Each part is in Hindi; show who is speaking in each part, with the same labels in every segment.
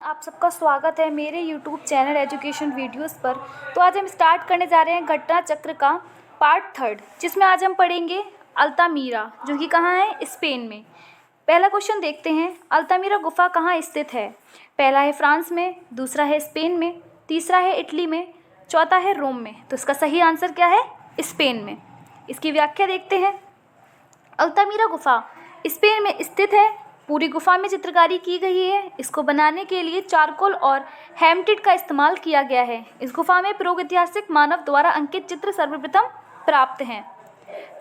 Speaker 1: आप सबका स्वागत है मेरे YouTube चैनल एजुकेशन वीडियोस पर। तो आज हम स्टार्ट करने जा रहे हैं घटना चक्र का पार्ट 3, जिसमें आज हम पढ़ेंगे अल्तामीरा, जो कि कहाँ है, स्पेन में। पहला क्वेश्चन देखते हैं, अल्तामीरा गुफा कहाँ स्थित है। पहला है फ्रांस में, दूसरा है स्पेन में, तीसरा है इटली में, चौथा है रोम में। तो इसका सही आंसर क्या है, स्पेन में। इसकी व्याख्या देखते हैं। अल्तामीरा गुफा स्पेन में स्थित है। पूरी गुफा में चित्रकारी की गई है। इसको बनाने के लिए चारकोल और हेमटिट का इस्तेमाल किया गया है। इस गुफा में प्रागैतिहासिक मानव द्वारा अंकित चित्र सर्वप्रथम प्राप्त हैं।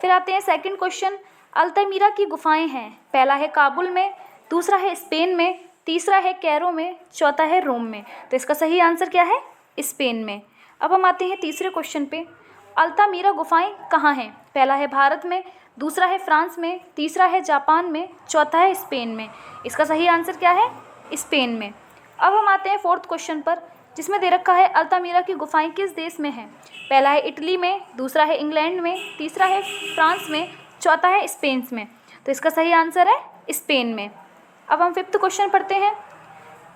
Speaker 1: फिर आते हैं सेकंड क्वेश्चन, अल्तामीरा की गुफाएं हैं। पहला है काबुल में, दूसरा है स्पेन में, तीसरा है कैरो में, चौथा है रोम में। तो इसका सही आंसर क्या है, स्पेन में। अब हम आते हैं तीसरे क्वेश्चन पे, अल्तामीरा गुफाएं कहाँ हैं। पहला है भारत में, दूसरा है फ्रांस में, तीसरा है जापान में, चौथा है स्पेन में। इसका सही आंसर क्या है, स्पेन में। अब हम आते हैं फोर्थ क्वेश्चन पर, जिसमें दे रखा है अल्तामीरा की गुफाएं किस देश में हैं। पहला है इटली में, दूसरा है इंग्लैंड में, तीसरा है फ्रांस में, चौथा है स्पेन में। तो इसका सही आंसर है स्पेन में। अब हम फिफ्थ क्वेश्चन पढ़ते हैं,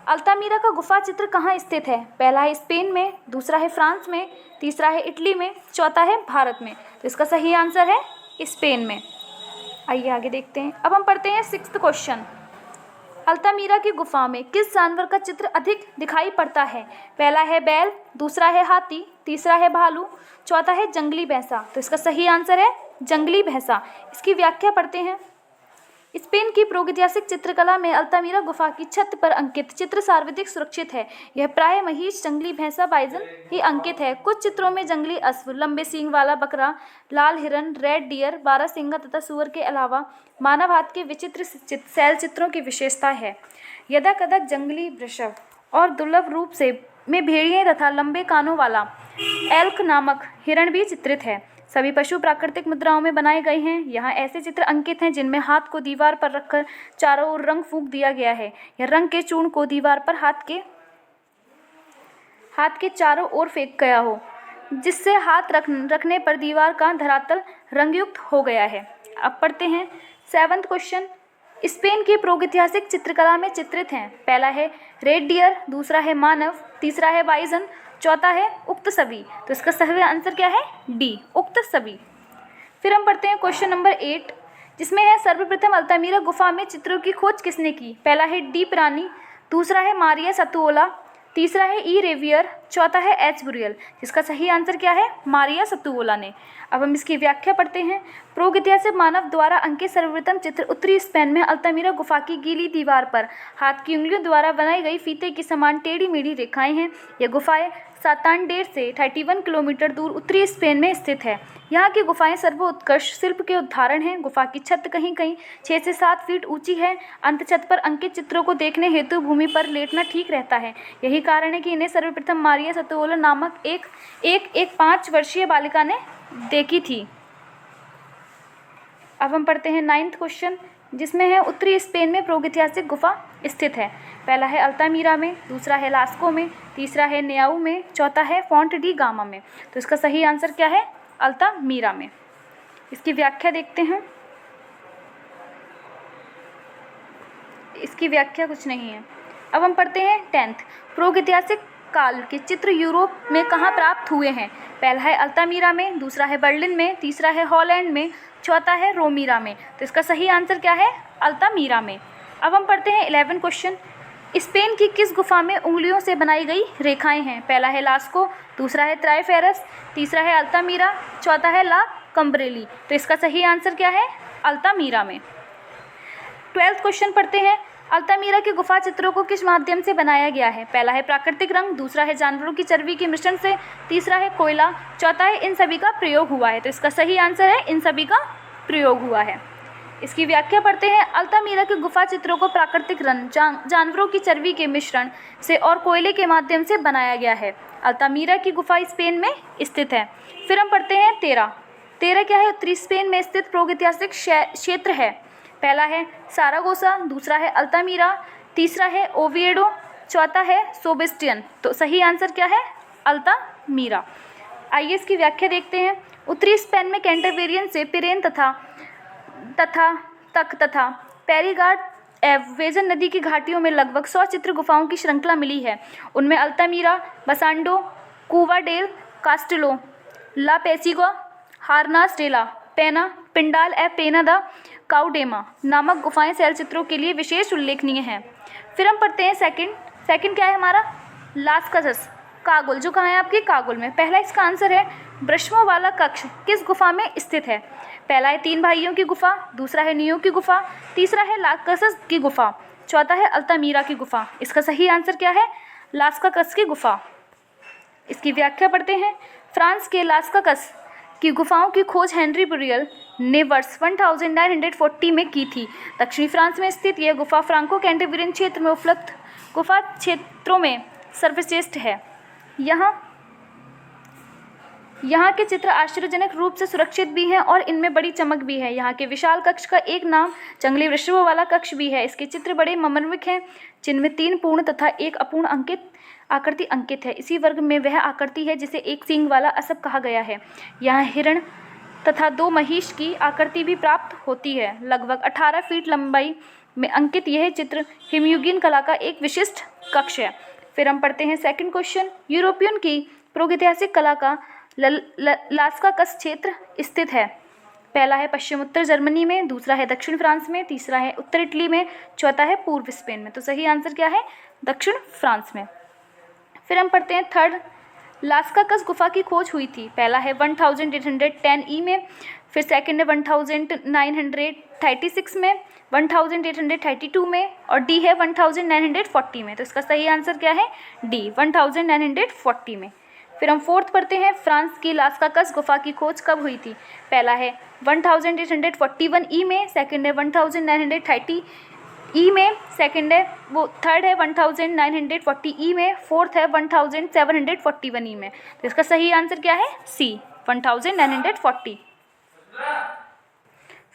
Speaker 1: अल्तामीरा का गुफा चित्र कहाँ स्थित है। पहला है स्पेन में, दूसरा है फ्रांस में, तीसरा है इटली में, चौथा है भारत में। तो इसका सही आंसर है स्पेन में। आइए आगे देखते हैं। अब हम पढ़ते हैं सिक्स्थ क्वेश्चन, अल्तामीरा की गुफा में किस जानवर का चित्र अधिक दिखाई पड़ता है। पहला है बैल, दूसरा है हाथी, तीसरा है भालू, चौथा है जंगली भैंसा। तो इसका सही आंसर है जंगली भैंसा। इसकी व्याख्या पढ़ते हैं। स्पेन की प्रागैतिहासिक चित्रकला में अल्तामीरा गुफा की छत पर अंकित चित्र सर्वाधिक सुरक्षित है। यह प्राय महिष, जंगली भैंसा, बाइजन ही अंकित है। कुछ चित्रों में जंगली अश्व, लंबे सींग वाला बकरा, लाल हिरन, रेड डियर, बारहसिंगा तथा सुअर के अलावा मानव हाथ के विचित्र शैल चित्रों की विशेषता है। यदाकदा जंगली वृषभ और दुर्लभ रूप से में भेड़िए तथा लंबे कानों वाला एल्क नामक हिरण भी चित्रित है। सभी पशु प्राकृतिक मुद्राओं में बनाए गए हैं। यहाँ ऐसे चित्र अंकित हैं जिनमें हाथ को दीवार पर रखकर चारों ओर रंग फूंक दिया गया है। यह रंग के चूर्ण को दीवार पर हाथ के चारों ओर फेंक गया हो, जिससे हाथ रखने पर दीवार का धरातल रंगयुक्त हो गया है। अब पढ़ते हैं सेवंथ क्वेश्चन, स्पेन की प्रागैतिहासिक चित्रकला में चित्रित हैं। पहला है रेड डियर, दूसरा है मानव, तीसरा है बाइजन, चौथा है उक्त सभी। तो इसका सही आंसर क्या है, डी, उक्त सभी। फिर हम पढ़ते हैं क्वेश्चन नंबर 8, जिसमें है सर्वप्रथम अल्तामीरा गुफा में चित्रों की खोज किसने की। पहला है डी प्राणी, दूसरा है मारिया सतुओला, तीसरा है ई रेवियर, चौथा है एच बुरियल। जिसका सही आंसर क्या है, मारिया सतुओला ने। अब हम इसकी व्याख्या पढ़ते हैं। प्रागैतिहासिक मानव द्वारा अंकित सर्वप्रथम चित्र उत्तरी स्पेन में अल्तामीरा गुफा की गीली दीवार पर हाथ की उंगलियों द्वारा बनाई गई फीते की समान टेढ़ी मेढ़ी रेखाएं हैं। यह गुफाएं सांतांडेर से 31 किलोमीटर दूर उत्तरी स्पेन में स्थित है। यहाँ की गुफाएं सर्वोत्कृष्ट शिल्प के उदाहरण हैं। गुफा की छत कहीं कहीं 6 से 7 फीट ऊंची है। अंत छत पर अंकित चित्रों को देखने हेतु भूमि पर लेटना ठीक रहता है। यही कारण है कि इन्हें सर्वप्रथम मारिया सतुओला नामक एक 5 वर्षीय बालिका ने देखी थी। अब हम पढ़ते हैं 9th क्वेश्चन, जिसमें है उत्तरी स्पेन में प्रागैतिहासिक गुफा स्थित है। पहला है अल्तामीरा में, दूसरा है लास्को में, तीसरा है नेयाऊ में, चौथा है फोंट डी गामा में। तो इसका सही आंसर क्या है, अल्तामीरा में। इसकी व्याख्या देखते हैं। इसकी व्याख्या कुछ नहीं है। अब हम पढ़ते हैं 10th, प्रागैतिहासिक काल के चित्र यूरोप में कहाँ प्राप्त हुए हैं। पहला है अल्तामीरा में, दूसरा है बर्लिन में, तीसरा है हॉलैंड में, चौथा है रोमीरा में। तो इसका सही आंसर क्या है, अल्तामीरा में। अब हम पढ़ते हैं 11 क्वेश्चन, स्पेन की किस गुफा में उंगलियों से बनाई गई रेखाएं हैं। पहला है लास्को, दूसरा है ट्राइफेरस, तीसरा है अल्तामीरा, चौथा है ला कम्ब्रेली। तो इसका सही आंसर क्या है, अल्तामीरा में। 12th क्वेश्चन पढ़ते हैं, अल्तामीरा के गुफा चित्रों को किस माध्यम से बनाया गया है। पहला है प्राकृतिक रंग, दूसरा है जानवरों की चर्बी के मिश्रण से, तीसरा है कोयला, चौथा है इन सभी का प्रयोग हुआ है। तो इसका सही आंसर है इन सभी का प्रयोग हुआ है। इसकी व्याख्या पढ़ते हैं। अल्तामीरा के गुफा चित्रों को प्राकृतिक रंग, जानवरों की चर्बी के मिश्रण से और कोयले के माध्यम से बनाया गया है। अल्तामीरा की गुफा स्पेन में स्थित है। फिर हम पढ़ते हैं 13 क्या है, उत्तरी स्पेन में स्थित प्रागैतिहासिक क्षेत्र है। पहला है सारागोसा, दूसरा है अल्तामीरा, तीसरा है ओविएडो, चौथा है सेबेस्टियन। तो सही आंसर क्या है, अल्तामीरा। आइए इसकी व्याख्या देखते हैं। उत्तरी स्पेन में कैंटावेरियन से पिरेन तथा पेरिगार्ड वेजन नदी की घाटियों में लगभग 100 चित्र गुफाओं की श्रृंखला मिली है। उनमें अल्तामीरा, बसांडो, कुवा डेल कास्टिलो, ला पेसिगो, हारनास डेला पेना, पिंडाल ए पेना द काउडेमा नामक गुफाएं शैलचित्रों के लिए विशेष उल्लेखनीय हैं। फिर हम पढ़ते हैं सेकंड क्या है हमारा, लास्कसस कागुल, जो कहाँ है आपके कागुल में। पहला इसका आंसर है ब्रश्मों वाला कक्ष किस गुफा में स्थित है। पहला है 3 भाइयों की गुफा, दूसरा है नियो की गुफा, तीसरा है लास्कसस की गुफा, चौथा है अल्तामीरा की गुफा। इसका सही आंसर क्या है, लास्कसस की गुफा। इसकी व्याख्या पढ़ते हैं। फ्रांस के लास्कसस की गुफाओं की खोज हेनरी बुरियल ने वर्ष 1940 में की थी। दक्षिणी फ्रांस में स्थित यह गुफा फ्रांको कैंटेबरियन क्षेत्र में उपलब्ध गुफा क्षेत्रों में सर्वश्रेष्ठ है। यहाँ के चित्र आश्चर्यजनक रूप से सुरक्षित भी हैं और इनमें बड़ी चमक भी है। यहाँ के विशाल कक्ष का एक नाम जंगली वृक्षों वाला कक्ष भी है। इसके चित्र बड़े मर्मविक हैं, जिनमें 3 पूर्ण तथा 1 अपूर्ण आकृति अंकित है। इसी वर्ग में वह आकृति है जिसे एक सींग वाला असप कहा गया है। यहाँ हिरण तथा 2 महिष की आकृति भी प्राप्त होती है। लगभग 18 फीट लंबाई में अंकित यह चित्र हिमयुगीन कला का एक विशिष्ट कक्ष है। फिर हम पढ़ते हैं सेकंड क्वेश्चन। यूरोपियन की प्रागैतिहासिक कला का लास्कसस क्षेत्र स्थित है। पहला है पश्चिम उत्तर जर्मनी में, दूसरा है दक्षिण फ्रांस में, तीसरा है उत्तर इटली में, चौथा है पूर्व स्पेन में। तो सही आंसर क्या है, दक्षिण फ्रांस में। फिर हम पढ़ते हैं थर्ड, लास्कसस गुफा की खोज हुई थी। पहला है 1810 ई में, फिर सेकंड है 1936 में, 1832 में और डी है 1940 में। तो इसका सही आंसर क्या है, डी 1940 में। फिर हम फोर्थ पढ़ते हैं। फ्रांस की लास्कसस गुफा की खोज कब हुई थी। पहला है 1841 ई में, सेकंड है 1930 ई में, थर्ड है 1940 ई में, फोर्थ है 1741 ई में। तो इसका सही आंसर क्या है, सी 1940।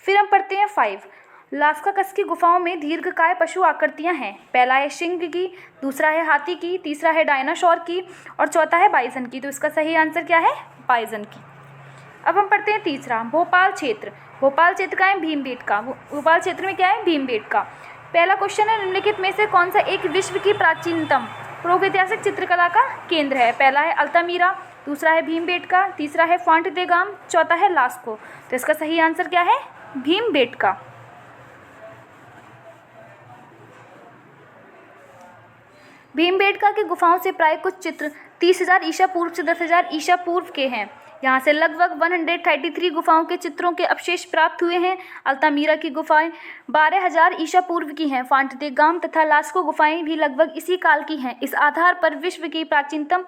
Speaker 1: फिर हम पढ़ते हैं 5, लास्कसस की गुफाओं में दीर्घकाय पशु आकृतियां हैं। पहला है सिंह की, दूसरा है हाथी की, तीसरा है डायनासोर की और चौथा है बाइसन की। तो इसका सही आंसर क्या है, बाइसन की। अब हम पढ़ते हैं तीसरा, भोपाल क्षेत्र। भोपाल क्षेत्र का है भीमबेटका। भोपाल क्षेत्र में क्या है, भीमबेटका। पहला क्वेश्चन है, निम्नलिखित में से कौन सा एक विश्व की प्राचीनतम प्रागैतिहासिक चित्रकला का केंद्र है। पहला है अल्तामीरा, दूसरा है भीमबेटका, तीसरा है फोंट दे गाम, चौथा है लास्को। तो इसका सही आंसर क्या है, भीमबेटका। भीमबेटका की गुफाओं से प्राय कुछ चित्र 30,000 ईसा पूर्व से 10,000 ईसा पूर्व के हैं। यहाँ से लगभग 133 गुफाओं के चित्रों के अवशेष प्राप्त हुए हैं। अल्तामीरा की गुफाएं 12,000 ईसा पूर्व की हैं। फोंट दे गाम तथा लास्को गुफाएं भी लगभग इसी काल की हैं। इस आधार पर विश्व की प्राचीनतम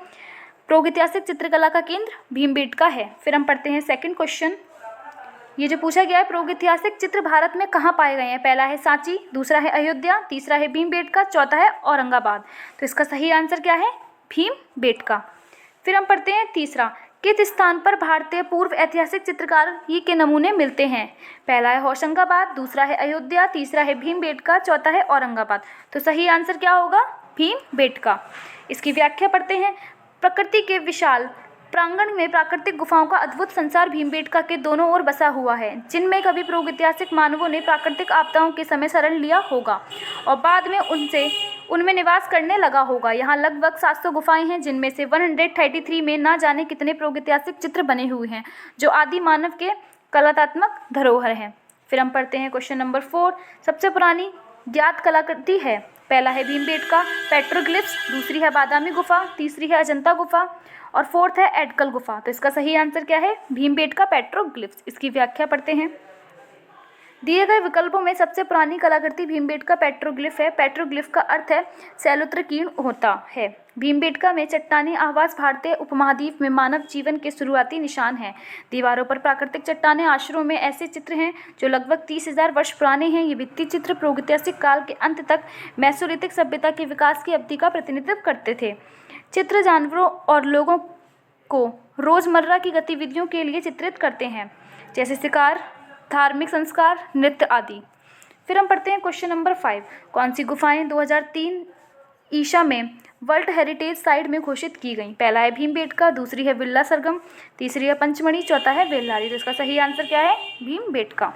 Speaker 1: प्रागैतिहासिक चित्रकला का केंद्र भीमबेटका है। फिर हम पढ़ते हैं सेकंड क्वेश्चन। ये जो पूछा गया है, प्रागैतिहासिक चित्र भारत में कहाँ पाए गए हैं। पहला है सांची, दूसरा है अयोध्या, तीसरा है भीमबेटका, चौथा है औरंगाबाद। तो इसका सही आंसर क्या है, भीमबेटका। फिर हम पढ़ते हैं तीसरा, किस स्थान पर भारतीय पूर्व ऐतिहासिक चित्रकारी के नमूने मिलते हैं। पहला है होशंगाबाद, दूसरा है अयोध्या, तीसरा है भीमबेटका, चौथा है औरंगाबाद। तो सही आंसर क्या होगा, भीमबेटका। इसकी व्याख्या पढ़ते हैं। प्रकृति के विशाल प्रांगण में प्राकृतिक गुफाओं का अद्भुत संसार भीमबेटका के दोनों ओर बसा हुआ है, जिनमें कभी प्रागैतिहासिक मानवों ने प्राकृतिक आपदाओं के समय शरण लिया होगा और बाद में उनमें निवास करने लगा होगा। यहाँ लगभग 700 गुफाएं हैं, जिनमें से 133 में ना जाने कितने प्रागैतिहासिक चित्र बने हुए हैं, जो आदि मानव के कलात्मक धरोहर हैं। फिर हम पढ़ते हैं क्वेश्चन नंबर 4, सबसे पुरानी ज्ञात कलाकृति है। पहला है भीमबेटका पेट्रोग्लिफ्स, दूसरी है बादामी गुफा, तीसरी है अजंता गुफा और फोर्थ है एडकल गुफा। तो इसका सही आंसर क्या है, भीमबेटका पेट्रोग्लिफ्स। इसकी व्याख्या पढ़ते हैं। दिए गए विकल्पों में सबसे पुरानी कलाकृति भीमबेटका पेट्रोग्लिफ है। पेट्रोग्लिफ का अर्थ है शैलोत्कीर्ण होता है। भीमबेटका में चट्टानी आवास भारतीय उपमहाद्वीप में मानव जीवन के शुरुआती निशान हैं। दीवारों पर प्राकृतिक चट्टानें, आश्रयों में ऐसे चित्र हैं जो लगभग 30,000 वर्ष पुराने हैं। ये भित्ति चित्र प्रागैतिहासिक काल के अंत तक मेसोलिथिक सभ्यता के विकास की अवधि का प्रतिनिधित्व करते थे। चित्र जानवरों और लोगों को रोजमर्रा की गतिविधियों के लिए चित्रित करते हैं, जैसे शिकार, धार्मिक संस्कार, नृत्य आदि। फिर हम पढ़ते हैं क्वेश्चन नंबर 5, कौन सी गुफाएं 2003 ईसा में वर्ल्ड हेरिटेज साइट में घोषित की गई। पहला है भीमबेटका, दूसरी है बिरला सरगम, तीसरी है पंचमढ़ी, चौथा है बेल्लारी। तो इसका सही आंसर क्या है, भीमबेटका।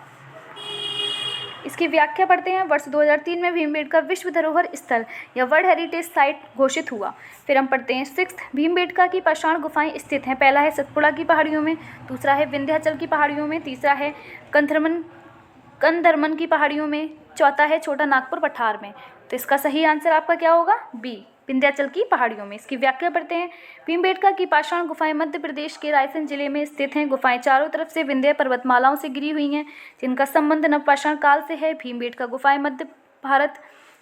Speaker 1: इसकी व्याख्या पढ़ते हैं। वर्ष 2003 में भीमबेटका विश्व धरोहर स्थल या वर्ल्ड हेरिटेज साइट घोषित हुआ। फिर हम पढ़ते हैं 6th, भीमबेटका की पाषाण गुफाएं स्थित हैं। पहला है सतपुड़ा की पहाड़ियों में, दूसरा है विंध्याचल की पहाड़ियों में, तीसरा है कंधरमन की पहाड़ियों में, चौथा है छोटा नागपुर पठार में। तो इसका सही आंसर आपका क्या होगा? बी, विंध्याचल की पहाड़ियों में। इसकी व्याख्या पढ़ते हैं। भीमबेटका की पाषाण गुफाएं मध्य प्रदेश के रायसेन जिले में स्थित हैं। गुफाएं चारों तरफ से विंध्य पर्वतमालाओं से घिरी हुई हैं, जिनका संबंध नवपाषाण काल से है। भीमबेटका गुफाएं मध्य भारत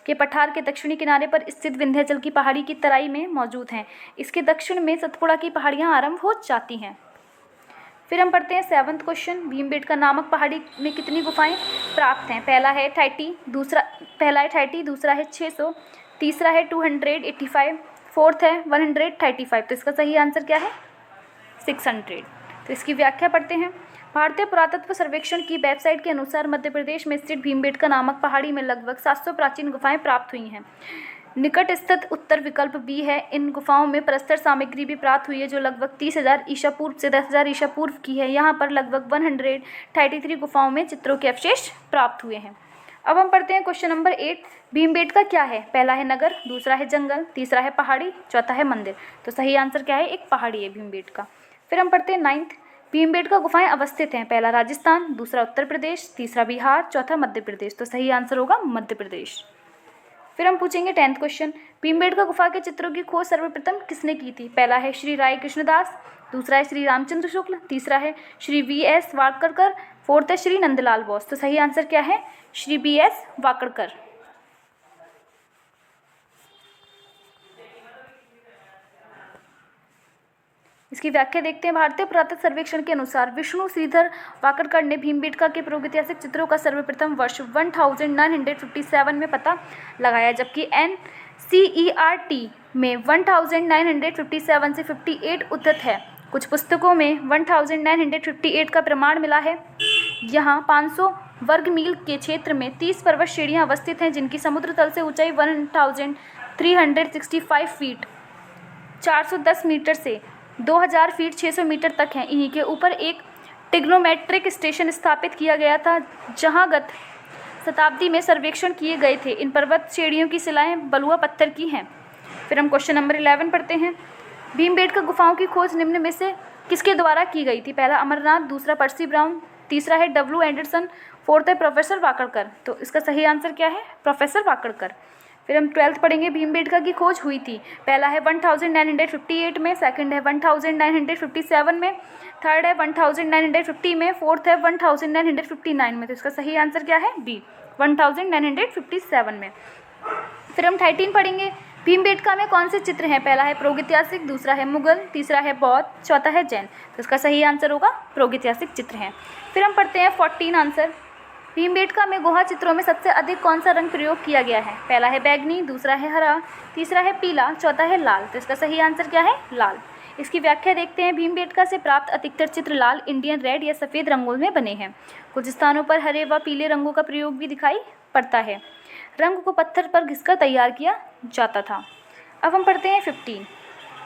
Speaker 1: के पठार के दक्षिणी किनारे पर स्थित विंध्याचल की पहाड़ी की तराई में मौजूद हैं। इसके दक्षिण में सतपुड़ा की पहाड़ियाँ आरंभ हो जाती हैं। फिर हम पढ़ते हैं 7th क्वेश्चन, भीमबेटका नामक पहाड़ी में कितनी गुफाएं प्राप्त हैं? पहला है 30, दूसरा है 600, तीसरा है 285, फोर्थ है 135। तो इसका सही आंसर क्या है? 600। तो इसकी व्याख्या पढ़ते हैं। भारतीय पुरातत्व सर्वेक्षण की वेबसाइट के अनुसार मध्य प्रदेश में स्थित भीमबेटका नामक पहाड़ी में लगभग 700 प्राचीन गुफाएं प्राप्त हुई हैं। निकट स्थित उत्तर विकल्प बी है। इन गुफाओं में प्रस्तर सामग्री भी प्राप्त हुई है जो लगभग 30,000 ईसा पूर्व से 10,000 ईसा पूर्व की है। यहाँ पर लगभग 133 गुफाओं में चित्रों के अवशेष प्राप्त हुए हैं। अब हम पढ़ते हैं क्वेश्चन नंबर 8, भीमबेटका क्या है? पहला है नगर, दूसरा है जंगल, तीसरा है पहाड़ी, चौथा है मंदिर। तो सही आंसर क्या है? एक पहाड़ी है भीमबेटका। फिर हम पढ़ते हैं 9th, भीमबेटका गुफाएं अवस्थित हैं। पहला राजस्थान, दूसरा उत्तर प्रदेश, तीसरा बिहार, चौथा मध्य प्रदेश। तो सही आंसर होगा मध्य प्रदेश। फिर हम पूछेंगे 10th क्वेश्चन, भीमबेटका गुफा के चित्रों की खोज सर्वप्रथम किसने की थी? पहला है श्री राय कृष्णदास, दूसरा है श्री रामचंद्र शुक्ल, तीसरा है श्री V.S. वाकड़कर, फोर्थ है श्री नंदलाल बोस। तो सही आंसर क्या है? श्री V.S. वाकड़कर। इसकी व्याख्या देखते हैं। भारतीय पुरातत्व सर्वेक्षण के अनुसार विष्णु श्रीधर वाकड़कर ने भीमबेटका के प्रागैतिहासिक चित्रों का सर्वप्रथम वर्ष 1957 में पता लगाया, जबकि NCERT में 1957 से 58 उद्धृत है। कुछ पुस्तकों में 1958 का प्रमाण मिला है। यहाँ 500 वर्ग मील के क्षेत्र में 30 पर्वत श्रेणियाँ अवस्थित हैं, जिनकी समुद्र तल से ऊंचाई 1365 फीट 410 मीटर से 2000 फीट 600 मीटर तक है। इन्हीं के ऊपर एक टिग्नोमेट्रिक स्टेशन स्थापित किया गया था, जहां गत शताब्दी में सर्वेक्षण किए गए थे। इन पर्वत श्रेणियों की शिलाएं बलुआ पत्थर की हैं। फिर हम क्वेश्चन नंबर 11 पढ़ते हैं। भीमबेटका गुफाओं की खोज निम्न में से किसके द्वारा की गई थी? पहला अमरनाथ, दूसरा पर्सी ब्राउन, तीसरा है W. एंडरसन, फोर्थ है प्रोफेसर वाकड़कर। तो इसका सही आंसर क्या है? प्रोफेसर वाकड़कर। फिर हम 12th पढ़ेंगे। भीमबेटका की खोज हुई थी। पहला है 1958 में, सेकंड है 1957 में, थर्ड है 1950 में, फोर्थ है 1959 में। तो इसका सही आंसर क्या है? बी, 1957 में। फिर हम 13 पढ़ेंगे। भीमबेटका में कौन से चित्र हैं? पहला है प्रागैतिहासिक, दूसरा है मुगल, तीसरा है बौद्ध, चौथा है जैन। तो इसका सही आंसर होगा प्रागैतिहासिक चित्र हैं। फिर हम पढ़ते हैं 14 आंसर। भीमबेटका में गुहा चित्रों में सबसे अधिक कौन सा रंग प्रयोग किया गया है? पहला है बैगनी, दूसरा है हरा, तीसरा है पीला, चौथा है लाल। तो इसका सही आंसर क्या है? लाल। इसकी व्याख्या देखते हैं। भीमबेटका से प्राप्त अधिकतर चित्र लाल, इंडियन रेड या सफ़ेद रंगों में बने हैं। कुछ स्थानों पर हरे व पीले रंगों का प्रयोग भी दिखाई पड़ता है। रंग को पत्थर पर घिसकर तैयार किया जाता था। अब हम पढ़ते हैं 15।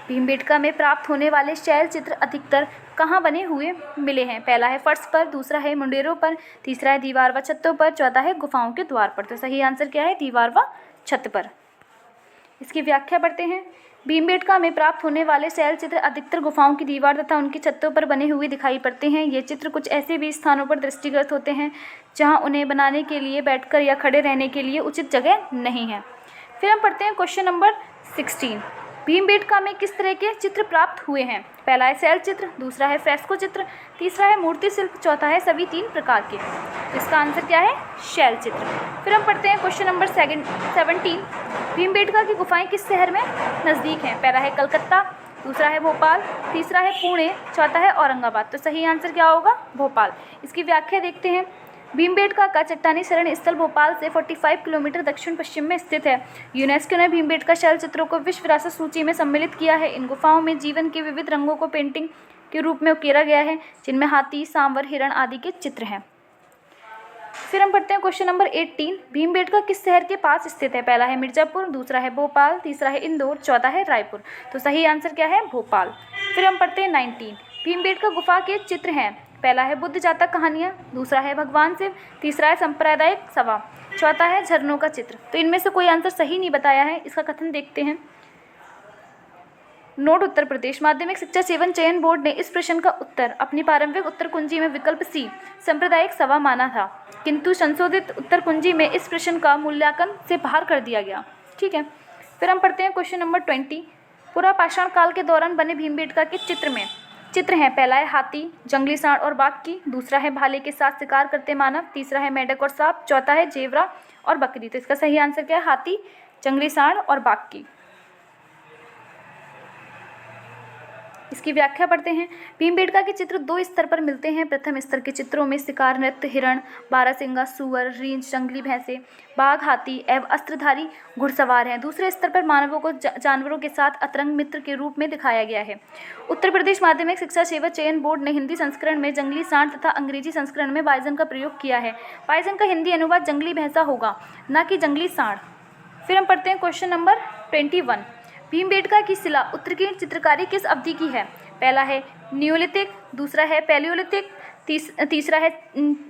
Speaker 1: भीमबेटका में प्राप्त होने वाले शैल चित्र अधिकतर कहाँ बने हुए मिले हैं? पहला है फर्श पर, दूसरा है मुंडेरों पर, तीसरा है दीवार व छतों पर, चौथा है गुफाओं के द्वार पर। तो सही आंसर क्या है? दीवार व छत पर। इसकी व्याख्या पढ़ते हैं। भीमबेटका में प्राप्त होने वाले शैल चित्र अधिकतर गुफाओं की दीवार तथा उनकी छतों पर बने हुए दिखाई पड़ते हैं। ये चित्र कुछ ऐसे भी स्थानों पर दृष्टिगत होते हैं जहाँ उन्हें बनाने के लिए बैठकर या खड़े रहने के लिए उचित जगह नहीं है। फिर हम पढ़ते हैं क्वेश्चन नंबर 16। भीमबेटका में किस तरह के चित्र प्राप्त हुए हैं? पहला है शैल चित्र, दूसरा है फ्रेस्को चित्र, तीसरा है मूर्ति शिल्प, चौथा है सभी 3 प्रकार के। इसका आंसर क्या है? शैल चित्र। फिर हम पढ़ते हैं क्वेश्चन नंबर 17। भीमबेटका की गुफाएं किस शहर में नज़दीक हैं? पहला है कलकत्ता, दूसरा है भोपाल, तीसरा है पुणे, चौथा है औरंगाबाद। तो सही आंसर क्या होगा? भोपाल। इसकी व्याख्या देखते हैं। भीमबेटका का चट्टानी शरण स्थल भोपाल से 45 किलोमीटर दक्षिण पश्चिम में स्थित है। यूनेस्को ने भीमबेटका शैल चित्रों को विश्व विरासत सूची में सम्मिलित किया है। इन गुफाओं में जीवन के विविध रंगों को पेंटिंग के रूप में उकेरा गया है, जिनमें हाथी, सांवर, हिरण आदि के चित्र हैं। फिर हम पढ़ते हैं क्वेश्चन नंबर 18। भीमबेटका किस शहर के पास स्थित है? पहला है मिर्ज़ापुर, दूसरा है भोपाल, तीसरा है इंदौर, चौथा है रायपुर। तो सही आंसर क्या है? भोपाल। फिर हम पढ़ते हैं 19। भीमबेटका गुफा के चित्र हैं। पहला है बुद्ध जातक कहानियाँ, दूसरा है भगवान शिव, तीसरा है सांप्रदायिक सभा, चौथा है झरनों का चित्र। तो इनमें से कोई आंसर सही नहीं बताया है। इसका कथन देखते हैं। नोट: उत्तर प्रदेश माध्यमिक शिक्षा सेवन चयन बोर्ड ने इस प्रश्न का उत्तर अपनी प्रारंभिक उत्तर कुंजी में विकल्प सी सांप्रदायिक सभा माना था, किंतु संशोधित उत्तर कुंजी में इस प्रश्न का मूल्यांकन से बाहर कर दिया गया। ठीक है, फिर हम पढ़ते हैं क्वेश्चन नंबर 20। पुरापाषाण काल के दौरान बने भीमबेटका के चित्र हैं। पहला है हाथी, जंगली सांड और बाघ की, दूसरा है भाले के साथ शिकार करते मानव, तीसरा है मेंढक और सांप, चौथा है जेबरा और बकरी। तो इसका सही आंसर क्या है? हाथी, जंगली सांड और बाघ की। इसकी व्याख्या पढ़ते हैं। भीमबेटका के चित्र दो स्तर पर मिलते हैं। प्रथम स्तर के चित्रों में शिकार नृत्य, हिरण, बारहसिंगा, सुअर, रींछ, जंगली भैंसे, बाघ, हाथी एवं अस्त्रधारी घुड़सवार हैं। दूसरे स्तर पर मानवों को जानवरों के साथ अतरंग मित्र के रूप में दिखाया गया है। उत्तर प्रदेश माध्यमिक शिक्षा सेवा चयन बोर्ड ने हिंदी संस्करण में जंगली सांड तथा अंग्रेजी संस्करण में बाइजन का प्रयोग किया है। बाइजन का हिंदी अनुवाद जंगली भैंसा होगा, न कि जंगली सांड। फिर हम पढ़ते हैं क्वेश्चन नंबर 21। भीमबेटका की शिला उत्कीर्ण चित्रकारी किस अवधि की है? पहला है न्यूलिथिक, दूसरा है पैलियोलिथिक, तीसरा है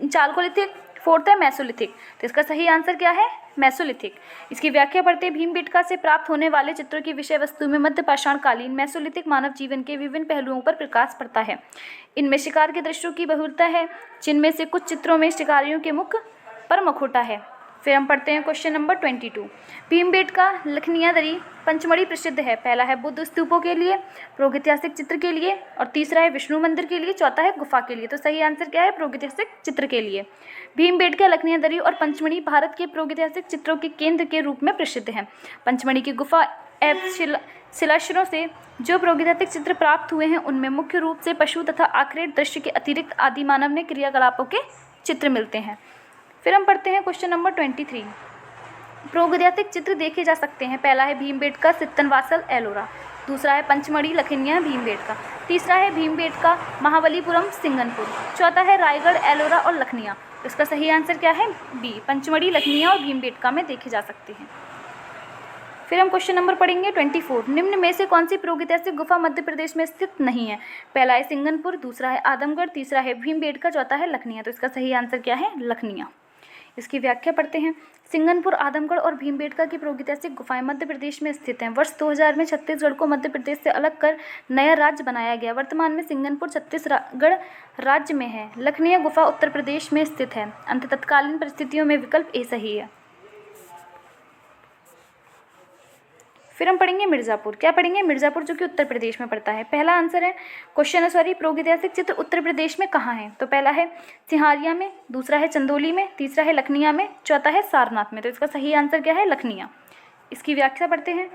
Speaker 1: चालकोलिथिक, फोर्थ है मेसोलिथिक। तो इसका सही आंसर क्या है? मेसोलिथिक। इसकी व्याख्या पढ़ते हैं। भीमबेटका से प्राप्त होने वाले चित्रों की विषय वस्तु में मध्य पाषाणकालीन मेसोलिथिक मानव जीवन के विभिन्न पहलुओं पर प्रकाश पड़ता है। इनमें शिकार के दृश्यों की बहुलता है, जिनमें से कुछ चित्रों में शिकारियों के मुख पर मुखौटा है। फिर हम पढ़ते हैं क्वेश्चन नंबर 22। भीमबेटका लखनिया दरी पंचमढ़ी प्रसिद्ध है। पहला है बुद्ध स्तूपों के लिए, प्रागैतिहासिक चित्र के लिए, और तीसरा है विष्णु मंदिर के लिए, चौथा है गुफा के लिए। तो सही आंसर क्या है? प्रागैतिहासिक चित्र के लिए। भीमबेटका लखनिया दरी और पंचमढ़ी भारत के प्रागैतिहासिक चित्रों के केंद्र के रूप में प्रसिद्ध है। पंचमढ़ी की गुफा एवं शिलाश्रयों से जो प्रागैतिहासिक चित्र प्राप्त हुए हैं, उनमें मुख्य रूप से पशु तथा आक्रेट दृश्य के अतिरिक्त आदि मानव ने क्रियाकलापों के चित्र मिलते हैं। फिर हम पढ़ते हैं क्वेश्चन नंबर 23। प्रागैतिहासिक चित्र देखे जा सकते हैं। पहला है भीमबेटका सित्तनवासल एलोरा, दूसरा है पंचमढ़ी लखनिया भीमबेटका, तीसरा है भीमबेटका महाबलीपुरम सिंगनपुर, चौथा है रायगढ़ एलोरा और लखनिया। तो इसका सही आंसर क्या है? बी, पंचमढ़ी लखनिया और भीमबेटका में देखे जा सकते हैं। फिर हम क्वेश्चन नंबर पढ़ेंगे 24। निम्न में से कौन सी प्रागैतिहासिक गुफा मध्य प्रदेश में स्थित नहीं है? पहला है सिंगनपुर, दूसरा है आदमगढ़, तीसरा है भीमबेटका, चौथा है लखनिया। तो इसका सही आंसर क्या है? लखनिया। इसकी व्याख्या पढ़ते हैं। सिंगनपुर, आदमगढ़ और भीमबेटका की प्रागैतिहासिक गुफाएं मध्य प्रदेश में स्थित हैं। वर्ष 2000 में छत्तीसगढ़ को मध्य प्रदेश से अलग कर नया राज्य बनाया गया। वर्तमान में सिंगनपुर छत्तीसगढ़ राज्य में है। लखनिया गुफा उत्तर प्रदेश में स्थित है। अंत तत्कालीन परिस्थितियों में विकल्प ए सही है। फिर हम पढ़ेंगे मिर्ज़ापुर। क्या पढ़ेंगे? मिर्ज़ापुर, जो कि उत्तर प्रदेश में पड़ता है। पहला आंसर है क्वेश्चन अनुसार प्रागैतिहासिक चित्र उत्तर प्रदेश में कहाँ है? तो पहला है सिंहारिया में, दूसरा है चंदौली में, तीसरा है लखनिया में, चौथा है सारनाथ में। तो इसका सही आंसर क्या है? लखनिया। इसकी व्याख्या पढ़ते हैं।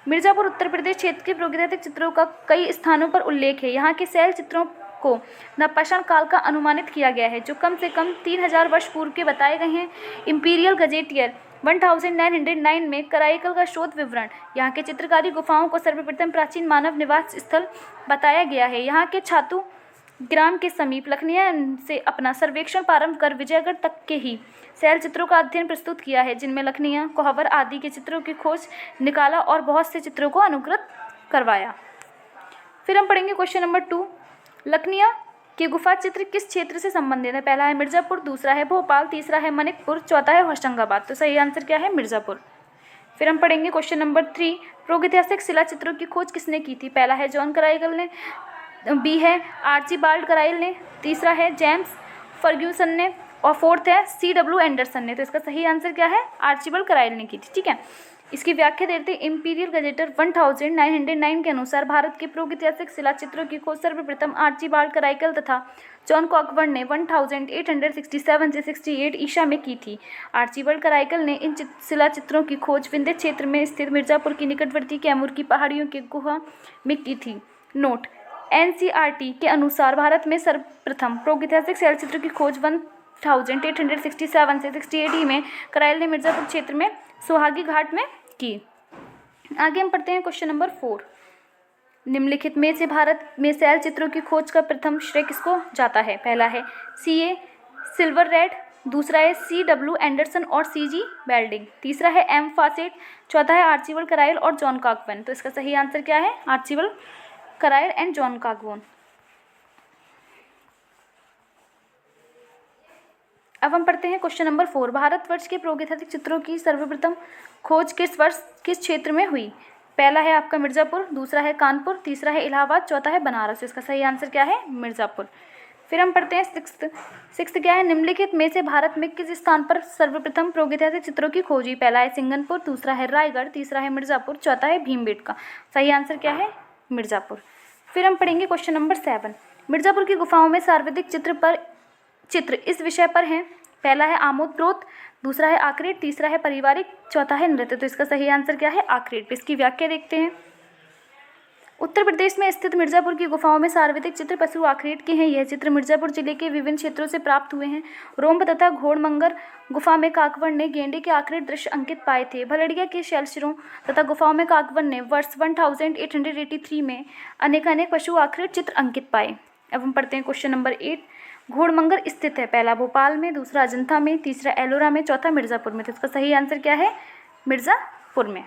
Speaker 1: मिर्ज़ापुर उत्तर प्रदेश क्षेत्र के प्रागैतिहासिक चित्रों का कई स्थानों पर उल्लेख है। यहाँ के शैल चित्रों को नवपाषाण काल का अनुमानित किया गया है, जो कम से कम 3000 वर्ष पूर्व के बताए गए हैं। इंपीरियल गजेटियर 1909 में कराईकल का शोध विवरण यहाँ के चित्रकारी गुफाओं को सर्वप्रथम प्राचीन मानव निवास स्थल बताया गया है। यहाँ के छातु ग्राम के समीप लखनिया से अपना सर्वेक्षण प्रारंभ कर विजयगढ़ तक के ही शैल चित्रों का अध्ययन प्रस्तुत किया है, जिनमें लखनिया, कोहबर आदि के चित्रों की खोज निकाला और बहुत से चित्रों को अनुकृत करवाया। फिर हम पढ़ेंगे क्वेश्चन नंबर 2। लखनिया के गुफा चित्र किस क्षेत्र से संबंधित है? पहला है मिर्ज़ापुर, दूसरा है भोपाल, तीसरा है मनिकपुर, चौथा है होशंगाबाद। तो सही आंसर क्या है? मिर्ज़ापुर। फिर हम पढ़ेंगे क्वेश्चन नंबर 3। प्रागैतिहासिक शिला चित्रों की खोज किसने की थी? पहला है जॉन कराइकल ने, बी है आर्चिबाल्ड कराइल ने, तीसरा है जेम्स फर्ग्यूसन ने, और फोर्थ है C.W. एंडरसन ने। तो इसका सही आंसर क्या है? आर्चिबाल्ड कराइल ने की थी। ठीक है, इसकी व्याख्या देते इंपीरियल गजेटर 1909 के अनुसार भारत के प्रागैतिहासिक शिला चित्रों की खोज सर्वप्रथम आर्चिबाल्ड कराइकल तथा जॉन कॉकबर्न ने 1867 से 68 ईसा में की थी। आर्चिबाल्ड कराइकल ने इन शिला चित्रों की खोज विंध्य क्षेत्र में स्थित मिर्ज़ापुर की निकटवर्ती कैमूर की पहाड़ियों के गुहा में की थी। नोट: NCERT के अनुसार भारत में सर्वप्रथम प्रागैतिहासिक शैल चित्र की खोज 1867 से 68 में कराइल ने मिर्ज़ापुर क्षेत्र में सुहागी घाट में की। आगे हम पढ़ते हैं क्वेश्चन नंबर 4। निम्नलिखित में से भारत में शैल चित्रों की खोज का प्रथम श्रेय किसको जाता है? पहला है C.A. सिल्वररेड, दूसरा है C.W. एंडरसन और C.G. बेल्डिंग, तीसरा है M. फासेट, चौथा है आर्चिबाल्ड कराइल और जॉन कॉकबर्न। तो इसका सही आंसर क्या है? आर्चिबाल्ड कराइल एंड जॉन कॉकबर्न। अब हम पढ़ते हैं क्वेश्चन नंबर 4। भारतवर्ष के प्रागैतिहासिक चित्रों की सर्वप्रथम खोज किस वर्ष किस क्षेत्र में हुई? पहला है आपका मिर्ज़ापुर, दूसरा है कानपुर, तीसरा है इलाहाबाद, चौथा है बनारस। इसका सही आंसर क्या है? मिर्ज़ापुर। फिर हम पढ़ते हैं सिक्स्थ क्या है? निम्नलिखित में से भारत में किस स्थान पर सर्वप्रथम प्रागैतिहासिक चित्रों की खोज हुई? पहला है सिंगनपुर, दूसरा है रायगढ़, तीसरा है मिर्ज़ापुर, चौथा है भीमबेटका। सही आंसर क्या है? मिर्ज़ापुर। फिर हम पढ़ेंगे क्वेश्चन नंबर 7। मिर्ज़ापुर की गुफाओं में सर्वाधिक चित्र इस विषय पर हैं। पहला है आमोद प्रोत, दूसरा है आक्रेट, तीसरा है पारिवारिक, चौथा है नृत्य। तो इसका सही आंसर क्या है? आक्रेट। इसकी व्याख्या देखते हैं। उत्तर प्रदेश में स्थित मिर्ज़ापुर की गुफाओं में सर्वाधिक चित्र पशु आक्रेट के हैं। यह चित्र मिर्ज़ापुर जिले के विभिन्न क्षेत्रों से प्राप्त हुए हैं। रोम्ब तथा घोड़मंगर गुफा में काकवड़ ने गेंडे के आक्रेट दृश्य अंकित पाए थे। भलड़िया के शैलशिरों तथा गुफाओं में काकवड़ ने वर्ष 1883 में अनेक पशु आक्रेट चित्र अंकित पाए। अब हम पढ़ते हैं क्वेश्चन नंबर 8। घोड़मंगर स्थित है पहला भोपाल में, दूसरा अजंता में, तीसरा एलोरा में, चौथा मिर्ज़ापुर में। तो इसका सही आंसर क्या है? मिर्ज़ापुर में।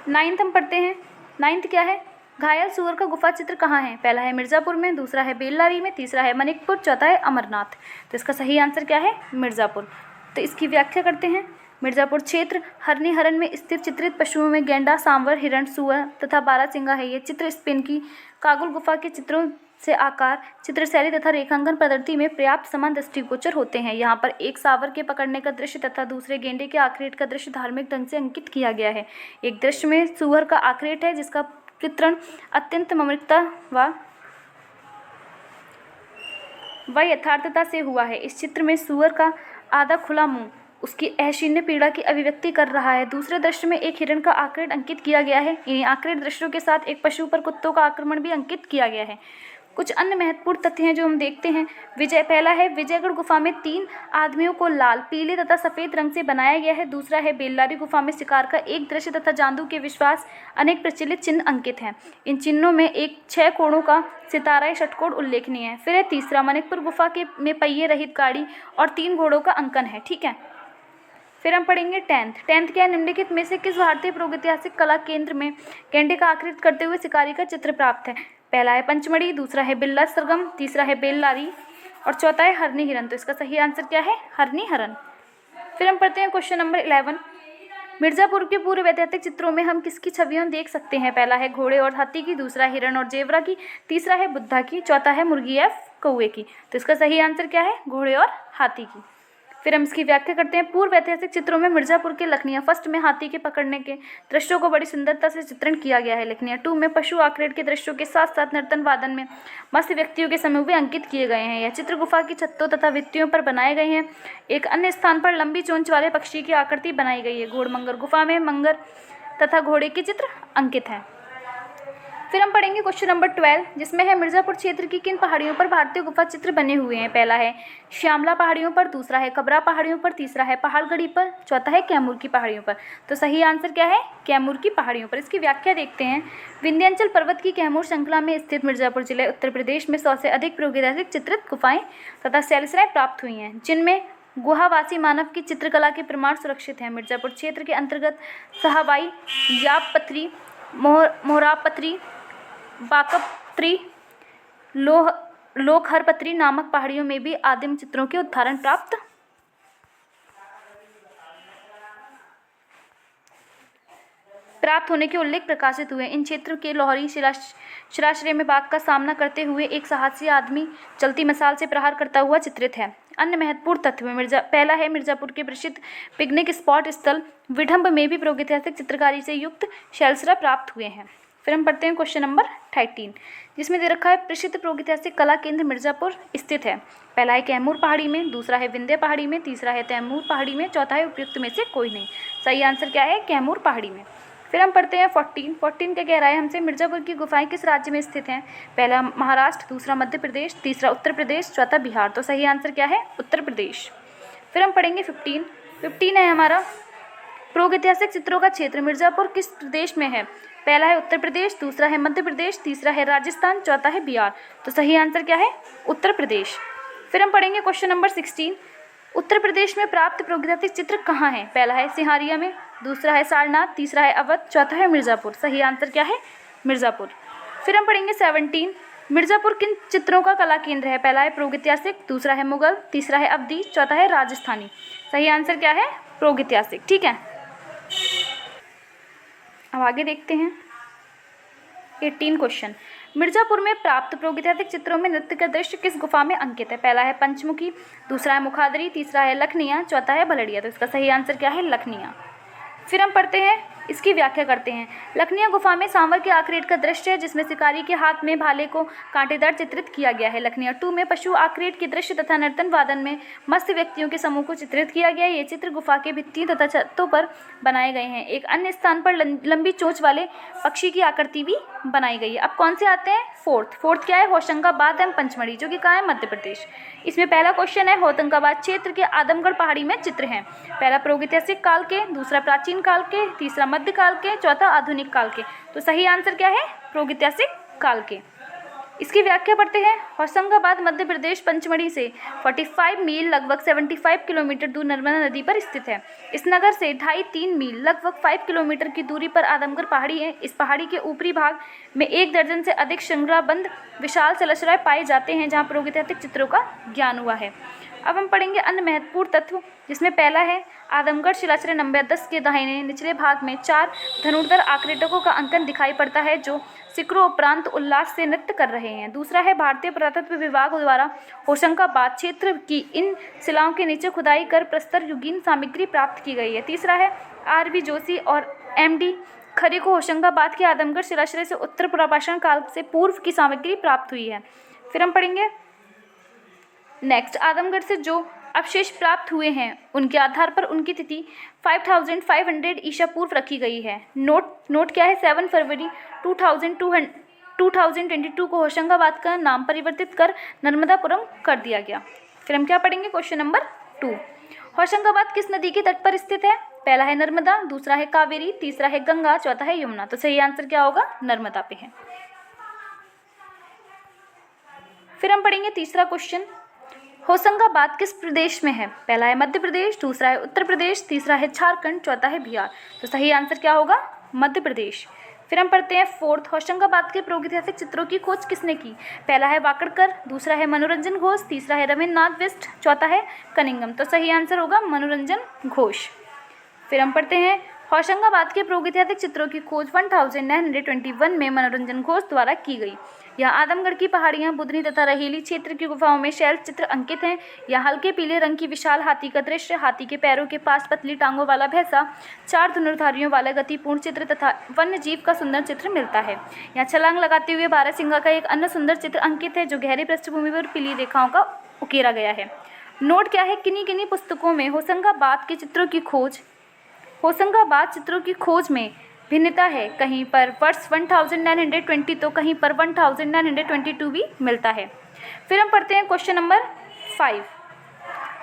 Speaker 1: 9th हम पढ़ते हैं। 9th क्या है? घायल सूअर का गुफा चित्र कहाँ है? पहला है मिर्ज़ापुर में, दूसरा है बेल्लारी में, तीसरा है मनिकपुर, चौथा है अमरनाथ। तो इसका सही आंसर क्या है? मिर्ज़ापुर। तो इसकी व्याख्या करते हैं। मिर्ज़ापुर क्षेत्र हरनी हरन में स्थित चित्रित पशुओं में गेंडा, सांवर, हिरण, सूअर तथा बारहसिंगा है। ये चित्र स्पेन की कागुल गुफा के चित्रों से आकार, चित्रशैली तथा रेखांकन पद्धति में पर्याप्त समान दृष्टिगोचर होते हैं। यहाँ पर एक सांवर के पकड़ने का दृश्य तथा दूसरे गेंडे के आक्रेट का दृश्य धार्मिक ढंग से अंकित किया गया है। एक दृश्य में सूअर का आक्रेट है जिसका चित्रण अत्यंत मर्मिकता व यथार्थता से हुआ है। इस चित्र में सूअर का आधा खुला मुंह उसकी अशून्य पीड़ा की अभिव्यक्ति कर रहा है। दूसरे दृश्य में एक हिरण का आक्रेट अंकित किया गया है। इन्हीं आक्रेट दृश्यों के साथ एक पशु पर कुत्तों का आक्रमण भी अंकित किया गया है। कुछ अन्य महत्वपूर्ण तथ्य हैं जो हम देखते हैं। पहला है विजयगढ़ गुफा में 3 आदमियों को लाल, पीले तथा सफ़ेद रंग से बनाया गया है। दूसरा है बेल्लारी गुफा में शिकार का एक दृश्य तथा जादू के विश्वास अनेक प्रचलित चिन्ह अंकित हैं। इन चिन्हों में एक 6 कोणों का सितारा षटकोण उल्लेखनीय है। फिर है तीसरा मनिकपुर गुफा में पहिए रहित गाड़ी और 3 घोड़ों का अंकन है। ठीक है। फिर हम पढ़ेंगे 10th क्या है? निम्नलिखित में से किस भारतीय प्रागैतिहासिक कला केंद्र में गेंडे का आकृति करते हुए शिकारी का चित्र प्राप्त है? पहला है पंचमढ़ी, दूसरा है बिल्ला सरगम, तीसरा है बेल्लारी और चौथा है हरनी हिरन। तो इसका सही आंसर क्या है? हरनी हरन। फिर हम पढ़ते हैं क्वेश्चन नंबर 11। मिर्ज़ापुर के पूर्व ऐतिहासिक चित्रों में हम किसकी छवियां देख सकते हैं? पहला है घोड़े और हाथी की, दूसरा हिरण और जेवरा की, तीसरा है बुद्धा की, चौथा है मुर्गी या कौवे की। तो इसका सही आंसर क्या है? घोड़े और हाथी की। फिर हम इसकी व्याख्या करते हैं। पूर्व ऐतिहासिक चित्रों में मिर्ज़ापुर के लखनिया फर्स्ट में हाथी के पकड़ने के दृश्यों को बड़ी सुंदरता से चित्रण किया गया है। लखनिया 2 में पशु आक्रेट के दृश्यों के साथ साथ नर्तन वादन में मस्त व्यक्तियों के समूह भी अंकित किए गए हैं। यह चित्र गुफा की छतों तथा भित्तियों पर बनाए गए हैं। एक अन्य स्थान पर लंबी चोंच वाले पक्षी की आकृति बनाई गई है। घोड़मंगर गुफा में मंगर तथा घोड़े के चित्र अंकित हैं। फिर हम पढ़ेंगे क्वेश्चन नंबर 12 जिसमें है मिर्ज़ापुर क्षेत्र की किन पहाड़ियों पर भारतीय गुफा चित्र बने हुए हैं? पहला है श्यामला पहाड़ियों पर, दूसरा है कबरा पहाड़ियों पर, तीसरा है पहाड़गढ़ी पर, चौथा है कैमूर की पहाड़ियों पर। तो सही आंसर क्या है? कैमूर की पहाड़ियों पर। इसकी व्याख्या देखते हैं। विंध्याचल पर्वत की कैमूर श्रृंखला में स्थित मिर्ज़ापुर जिले उत्तर प्रदेश में 100 से अधिक प्रागैतिहासिक चित्रित गुफाएं तथा शैलशिलाएं प्राप्त हुई हैं जिनमें गुहावासी मानव की चित्रकला के प्रमाण सुरक्षित हैं। मिर्ज़ापुर क्षेत्र के अंतर्गत सहाबाई, याबपत्री, मोहरापत्री, बाकपत्री, लोकहरपत्री नामक पहाड़ियों में भी आदिम चित्रों के उदाहरण प्राप्त होने के उल्लेख प्रकाशित हुए। इन क्षेत्रों के लोहरी शिलाश्रय में बाघ का सामना करते हुए एक साहसी आदमी चलती मशाल से प्रहार करता हुआ चित्रित है। अन्य महत्वपूर्ण तथ्य में पहला है मिर्ज़ापुर के प्रसिद्ध पिकनिक स्पॉट स्थल विडम्ब में भी प्रागैतिहासिक चित्रकारी से युक्त शैलशिला प्राप्त हुए हैं। फिर हम पढ़ते हैं क्वेश्चन नंबर 13 जिसमें दे रखा है प्रसिद्ध प्रागैतिहासिक कला केंद्र मिर्ज़ापुर स्थित है। पहला है कैमूर पहाड़ी में, दूसरा है विंध्य पहाड़ी में, तीसरा है तैमूर पहाड़ी में, चौथा है उपयुक्त में से कोई नहीं। सही आंसर क्या है? कैमूर पहाड़ी में। फिर हम पढ़ते हैं 14 क्या कह रहा है हमसे? मिर्ज़ापुर की गुफाएं किस राज्य में स्थित हैं? पहला महाराष्ट्र, दूसरा मध्य प्रदेश, तीसरा उत्तर प्रदेश, चौथा बिहार। तो सही आंसर क्या है? उत्तर प्रदेश। फिर हम पढ़ेंगे 15 है हमारा प्रागैतिहासिक चित्रों का क्षेत्र मिर्ज़ापुर किस प्रदेश में है? पहला है उत्तर प्रदेश, दूसरा है मध्य प्रदेश, तीसरा है राजस्थान, चौथा है बिहार। तो सही आंसर क्या है? उत्तर प्रदेश। फिर हम पढ़ेंगे क्वेश्चन नंबर 16। उत्तर प्रदेश में प्राप्त प्रागैतिहासिक चित्र कहाँ है? पहला है सिंहारिया में, दूसरा है सारनाथ, तीसरा है अवध, चौथा है मिर्ज़ापुर। सही आंसर क्या है? मिर्ज़ापुर। फिर हम पढ़ेंगे 17 मिर्ज़ापुर किन चित्रों का कला केंद्र है? पहला है प्रागैतिहासिक, दूसरा है मुगल, तीसरा है अवधी, चौथा है राजस्थानी। सही आंसर क्या है? प्रागैतिहासिक। ठीक है, अब आगे देखते हैं 18 क्वेश्चन। मिर्ज़ापुर में प्राप्त प्रागैतिहासिक चित्रों में नृत्य का दृश्य किस गुफा में अंकित है? पहला है पंचमुखी, दूसरा है मुखादरी, तीसरा है लखनिया, चौथा है भलड़िया। तो इसका सही आंसर क्या है? लखनिया। फिर हम पढ़ते हैं, इसकी व्याख्या करते हैं। लखनिया गुफा में सांवर के आक्रेट का दृश्य है जिसमें शिकारी के हाथ में भाले को कांटेदार चित्रित किया गया है। लखनिया 2 में पशु आक्रेट के दृश्य तथा नर्तन वादन में मस्त व्यक्तियों के समूह को चित्रित किया गया है। ये चित्र गुफा के भित्तियों तथा छतों पर बनाए गए हैं। एक अन्य स्थान पर लंबी चोंच वाले पक्षी की आकृति भी बनाई गई है। अब कौन से आते हैं? फोर्थ क्या है? होशंगाबाद एवं पंचमढ़ी, जो कि कहाँ है? मध्य प्रदेश। इसमें पहला क्वेश्चन है, होशंगाबाद क्षेत्र के आदमगढ़ पहाड़ी में चित्र हैं। पहला प्रागैतिहासिक काल के, दूसरा प्राचीन काल के, तीसरा मध्यकाल के, चौथा आधुनिक काल के। तो सही आंसर क्या है? प्रागैतिहासिक काल के। इसकी व्याख्या पढ़ते हैं। होशंगाबाद मध्य प्रदेश पंचमढ़ी से 45 मील लगभग 75 किलोमीटर दूर नर्मदा नदी पर स्थित है। इस नगर से 2.5-3 मील लगभग 5 किलोमीटर की दूरी पर आदमगढ़ पहाड़ी है। इस पहाड़ी के ऊपरी भाग में 1 दर्जन से अधिक श्रृंखलाबंद विशाल जलाशय पाए जाते हैं जहाँ प्रागैतिहासिक चित्रों का ज्ञान हुआ है। अब हम पढ़ेंगे अन्य महत्वपूर्ण तत्व, जिसमें पहला है आदमगढ़ शिलाश्रय नंबर 10 के दाहिने निचले भाग में 4 धनुर्धर आक्रेटकों का अंकन दिखाई पड़ता है जो सिकरों उपरांत उल्लास से नृत्य कर रहे हैं। दूसरा है भारतीय पुरातत्व विभाग द्वारा होशंगाबाद क्षेत्र की इन शिलाओं के नीचे खुदाई कर प्रस्तर युगीन सामग्री प्राप्त की गई है। तीसरा है RV जोशी और MD खरे को होशंगाबाद के आदमगढ़ शिलाश्रय से उत्तर पुरापाषाण काल से पूर्व की सामग्री प्राप्त हुई है। फिर हम पढ़ेंगे नेक्स्ट, आदमगढ़ से जो अवशेष प्राप्त हुए हैं उनके आधार पर उनकी तिथि 5500 ईसा पूर्व रखी गई है। नोट क्या है? 7 फरवरी 2022 को होशंगाबाद का नाम परिवर्तित कर नर्मदापुरम कर दिया गया। फिर हम क्या पढ़ेंगे? क्वेश्चन नंबर 2, होशंगाबाद किस नदी के तट पर स्थित है? पहला है नर्मदा, दूसरा है कावेरी, तीसरा है गंगा, चौथा है यमुना। तो सही आंसर क्या होगा? नर्मदा पे है। फिर हम पढ़ेंगे तीसरा क्वेश्चन, होशंगाबाद किस प्रदेश में है? पहला है मध्य प्रदेश, दूसरा है उत्तर प्रदेश, तीसरा है झारखंड, चौथा है बिहार। तो सही आंसर क्या होगा? मध्य प्रदेश। फिर हम पढ़ते हैं 4th, होशंगाबाद के प्रागैतिहासिक चित्रों की खोज किसने की? पहला है वाकड़कर, दूसरा है मनोरंजन घोष, तीसरा है रविन्द्रनाथ बिष्ट, चौथा है कनिंगम। तो सही आंसर होगा मनोरंजन घोष। फिर हम पढ़ते हैं होशंगाबाद के प्रागैतिहासिक चित्रों की खोज 1921 में मनोरंजन घोष द्वारा की गई। यहाँ आदमगढ़ की पहाड़ियाँ, बुधनी तथा रहेली क्षेत्र की गुफाओं में शैल चित्र अंकित हैं। यहाँ हल्के पीले रंग की विशाल हाथी का दृश्य, हाथी के पैरों के पास पतली टांगों वाला भैंसा, 4 धनुर्धारियों वाला गतिपूर्ण चित्र तथा वन्य जीव का सुंदर चित्र मिलता है। यहाँ छलांग लगाते हुए बारहसिंगा का एक अन्य सुंदर चित्र अंकित है जो गहरी पृष्ठभूमि पर पीली रेखाओं का उकेरा गया है। नोट क्या है? किन्हीं पुस्तकों में होशंगाबाद चित्रों की खोज में भिन्नता है। कहीं पर वर्ष 1920 तो कहीं पर 1922 भी मिलता है। फिर हम पढ़ते हैं क्वेश्चन नंबर 5,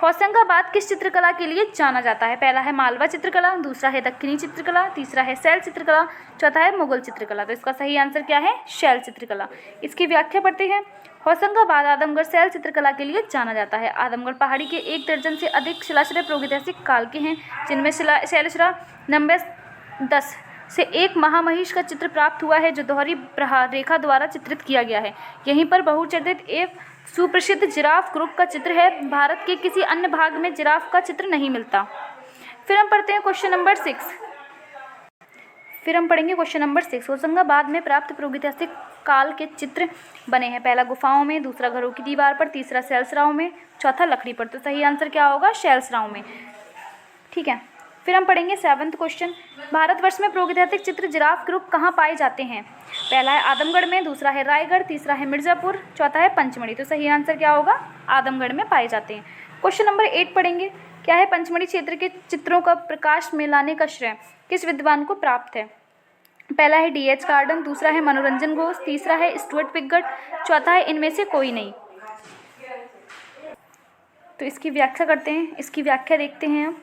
Speaker 1: होशंगाबाद किस चित्रकला के लिए जाना जाता है? पहला है मालवा चित्रकला, दूसरा है दक्षिणी चित्रकला, तीसरा है शैल चित्रकला, चौथा है मुगल चित्रकला। तो इसका सही आंसर क्या है? शैल चित्रकला। इसकी व्याख्या पढ़ते हैं। होशंगाबाद आदमगढ़ शैल चित्रकला के लिए जाना जाता है। आदमगढ़ पहाड़ी के 1 दर्जन से अधिक शिलाश्रय प्रागैतिहासिक काल के हैं जिनमें शैलशिला नंबर 10 से एक महामहिष का चित्र प्राप्त हुआ है जो दोहरी प्रहार रेखा द्वारा चित्रित किया गया है। यहीं पर बहुचर्चित एवं सुप्रसिद्ध जिराफ ग्रुप का चित्र है। भारत के किसी अन्य भाग में जिराफ का चित्र नहीं मिलता। फिर हम पढ़ते हैं क्वेश्चन नंबर 6। होशंगाबाद में प्राप्त प्रागैतिहासिक काल के चित्र बने हैं। पहला गुफाओं में, दूसरा घरों की दीवार पर, तीसरा शैलसराओं में, चौथा लकड़ी पर। तो सही आंसर क्या होगा? शैलसराओं में। ठीक है, फिर हम पढ़ेंगे 7th क्वेश्चन, भारतवर्ष में प्रागैतिहासिक चित्र जिराफ ग्रुप कहाँ पाए जाते हैं? पहला है आदमगढ़ में, दूसरा है रायगढ़, तीसरा है मिर्ज़ापुर, चौथा है पंचमढ़ी। तो सही आंसर क्या होगा? आदमगढ़ में पाए जाते हैं। क्वेश्चन नंबर 8 पढ़ेंगे, क्या है पंचमढ़ी क्षेत्र के चित्रों का प्रकाश में लाने का श्रेय किस विद्वान को प्राप्त है? पहला है D.H. गार्डन, दूसरा है मनोरंजन घोष, तीसरा है स्टुअर्ट पिगट, चौथा है इनमें से कोई नहीं। तो इसकी व्याख्या करते हैं। इसकी व्याख्या देखते हैं हम।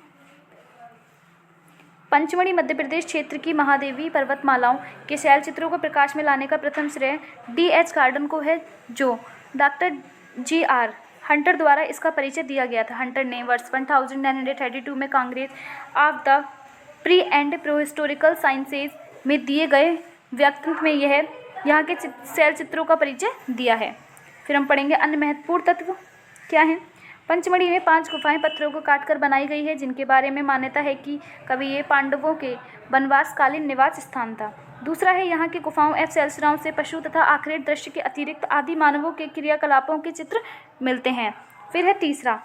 Speaker 1: पंचमढ़ी मध्य प्रदेश क्षेत्र की महादेवी पर्वतमालाओं के शैल चित्रों को प्रकाश में लाने का प्रथम श्रेय D.H. गार्डन को है, जो डॉक्टर G.R. हंटर द्वारा इसका परिचय दिया गया था। हंटर ने वर्ष 1932 में congress of the pre and protohistorical sciences में दिए गए वक्तव्य में यह यहाँ के शैल चित्रों का परिचय दिया है। फिर हम पढ़ेंगे अन्य महत्वपूर्ण तत्व क्या हैं। पंचमढ़ी में 5 गुफाएं पत्थरों को काटकर बनाई गई है, जिनके बारे में मान्यता है कि कभी ये पांडवों के वनवासकालीन निवास स्थान था। दूसरा है यहाँ की गुफाओं एवं शैलशिलाओं से पशु तथा आखिरी दृश्य के अतिरिक्त आदि मानवों के क्रियाकलापों के चित्र मिलते हैं। फिर है तीसरा,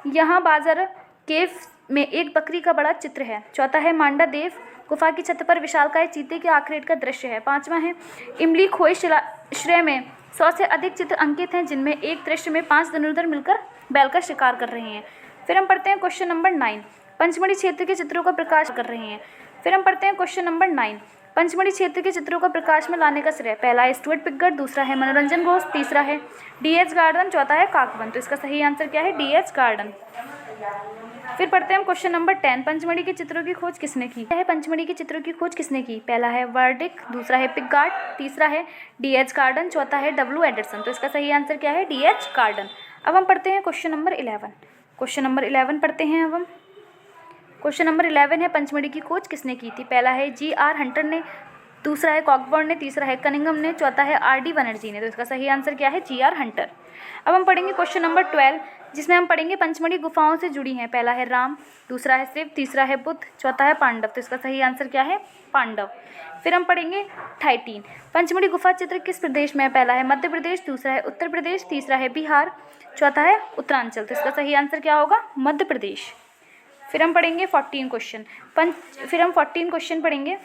Speaker 1: यहाँ बाजार केव में एक बकरी का बड़ा चित्र है। चौथा है मांडा देव गुफा की छत पर विशालकाय चीते के आखरेट का दृश्य है। पांचवा है इमली खोई शिलाश्रय में 100 से अधिक चित्र अंकित हैं, जिनमें एक दृश्य में 5 धनुर्धर मिलकर बैल का शिकार कर रहे हैं। फिर हम पढ़ते हैं क्वेश्चन नंबर 9, पंचमढ़ी क्षेत्र के चित्रों का प्रकाश कर रहे हैं। फिर हम पढ़ते हैं क्वेश्चन नंबर 9, पंचमढ़ी क्षेत्र के चित्रों का प्रकाश में लाने का श्रेय पहला है स्टुअर्ट पिगट, दूसरा है मनोरंजन घोष, तीसरा है डीएच गार्डन, चौथा है काकवन। तो इसका सही आंसर क्या है? DH garden. फिर पढ़ते हैं हम क्वेश्चन नंबर 10, पंचमढ़ी के चित्रों की खोज किसने की है? पंचमढ़ी के चित्रों की खोज किसने की? पहला है वर्डिक, दूसरा है पिगार्ट, तीसरा है डीएच गार्डन, चौथा है डब्ल्यू एंडरसन। तो इसका सही आंसर क्या है? DH garden. अब हम पढ़ते हैं क्वेश्चन नंबर 11। क्वेश्चन नंबर 11 पढ़ते हैं अब हम। क्वेश्चन नंबर 11 है पंचमढ़ी की खोज किसने की थी? पहला है जी.आर. हंटर ने, दूसरा है कॉकबर्न ने, तीसरा है कनिंगम ने, चौथा है आर.डी. बनर्जी ने। तो इसका सही आंसर क्या है? जी.आर. हंटर। अब हम पढ़ेंगे क्वेश्चन नंबर 12, जिसमें हम पढ़ेंगे पंचमढ़ी गुफाओं से जुड़ी हैं। पहला है राम, दूसरा है शिव, तीसरा है बुद्ध, चौथा है पांडव। तो इसका सही आंसर क्या है? पांडव। फिर हम पढ़ेंगे 13, पंचमढ़ी गुफा चित्र किस प्रदेश में है? पहला है मध्य प्रदेश, दूसरा है उत्तर प्रदेश, तीसरा है बिहार, चौथा है उत्तरांचल। तो इसका सही आंसर क्या होगा? मध्य प्रदेश। फिर हम पढ़ेंगे 14 क्वेश्चन। फिर हम 14 क्वेश्चन पढ़ेंगे।